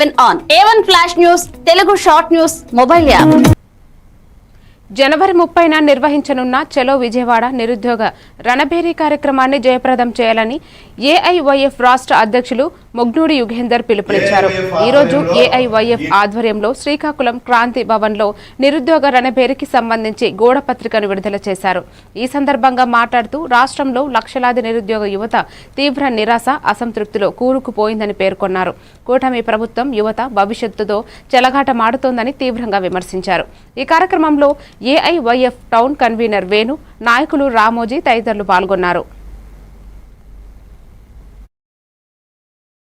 on A1 Flash News, Telugu Short News, mobile app. జనవరి 30న నిర్వహించనున్న చలో విజయవాడ నిరుద్యోగ రణభేరీ కార్యక్రమాన్ని జయప్రదం చేయాలని ఏఐవైఎఫ్ రాష్ట్ర అధ్యక్షులు మొగ్నూడి యుగేందర్ పిలుపునిచ్చారు. ఈ రోజు ఏఐవైఎఫ్ ఆధ్వర్యంలో శ్రీకాకుళం క్రాంతి భవన్లో నిరుద్యోగ రణభేరీకి సంబంధించి గోడ పత్రికను విడుదల చేశారు. ఈ సందర్భంగా మాట్లాడుతూ రాష్ట్రంలో లక్షలాది నిరుద్యోగ యువత తీవ్ర నిరాశ అసంతృప్తిలో కూరుకుపోయిందని పేర్కొన్నారు. కూటమి ప్రభుత్వం యువత భవిష్యత్తుతో చెలగాటమాడుతోందని తీవ్రంగా విమర్శించారు. ఈ కార్యక్రమంలో ఏఐవైఎఫ్ టౌన్ కన్వీనర్ వేణు, నాయకులు రామోజీ తదితరులు పాల్గొన్నారు.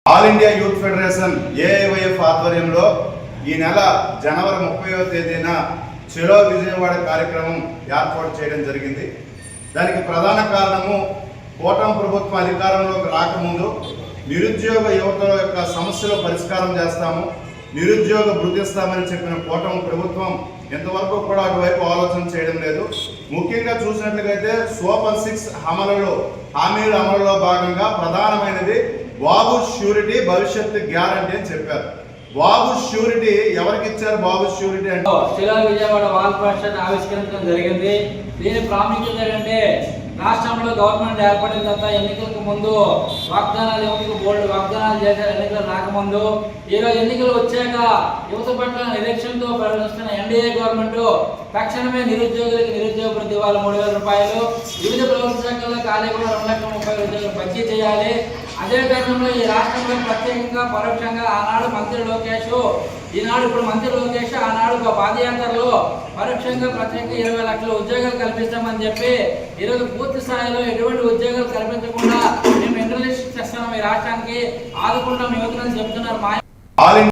All India youth federation AIYF ఆధ్వర్యంలో ఈ నెల జనవరి 30వ తేదీన చలో విజయవాడ కార్యక్రమం ఏర్పాటు చేయడం జరిగింది. దానికి ప్రధాన కారణము కూటమి ప్రభుత్వం అధికారంలోకి రాకముందు నిరుద్యోగ యువత యొక్క సమస్యలు పరిష్కారం చేస్తాము, నిరుద్యోగ వృద్ధిస్తామని చెప్పిన కూటమి ప్రభుత్వం ఇంతవరకు కూడా అటువైపు ఆలోచన చేయడం లేదు. ముఖ్యంగా చూసినట్లయితే సూపర్ 6 హామీల అమలులో భాగంగా ప్రధానమైనది బాబు ష్యూరిటీ భవిష్యత్తు గ్యారంటీ అని చెప్పారు. బాబు ష్యూరిటీ ఎవరికి ఇచ్చారు? బాబు ష్యూరిటీ అంటే చలో విజయవాడ వాల్ పోస్టర్ ఆవిష్కరించడం జరిగింది. దీని ప్రాముఖ్యత ఏంటంటే రాష్ట్రంలో గవర్నమెంట్ ఏర్పడిన తర్వాత ఎన్నికలకు ముందు వాగ్దానాలు యువతకు బోల్డ్ వాగ్దానాలు చేశారు. ఎన్నికలు రాకముందు ఈరోజు ఎన్నికలు వచ్చాక యువత పట్ల నిరీక్షణతో ప్రవర్తిస్తున్న ఎన్డీఏ గవర్నమెంట్ తక్షణమే నిరుద్యోగులకి నిరుద్యోగ వృత్తి ఇవ్వాలి 3,000 రూపాయలు. వివిధ ప్రభుత్వ శాఖల్లో ఖాళీ కూడా 2,30,000 ఉద్యోగులు భర్తీ చేయాలి. అదే తరుణంలో ఈ రాష్ట్రంలో ప్రత్యేకంగా పరోక్షంగా ఆనాడు మంత్రి లోకేష్, ఈనాడు ఇప్పుడు మంత్రి లోకేష్ ఆనాడు పాదయాత్రలో పరోక్షంగా ప్రత్యేకంగా 20 లక్షల ఉద్యోగాలు కల్పిస్తామని చెప్పి ఈరోజు పూర్తి స్థాయిలో ఎటువంటి ఉద్యోగాలు కల్పించకుండా మేము ఇంటర్నేషనల్ చేస్తున్నాం, ఈ రాష్ట్రానికి ఆదుకుంటాం యువతని చెప్తున్నారు.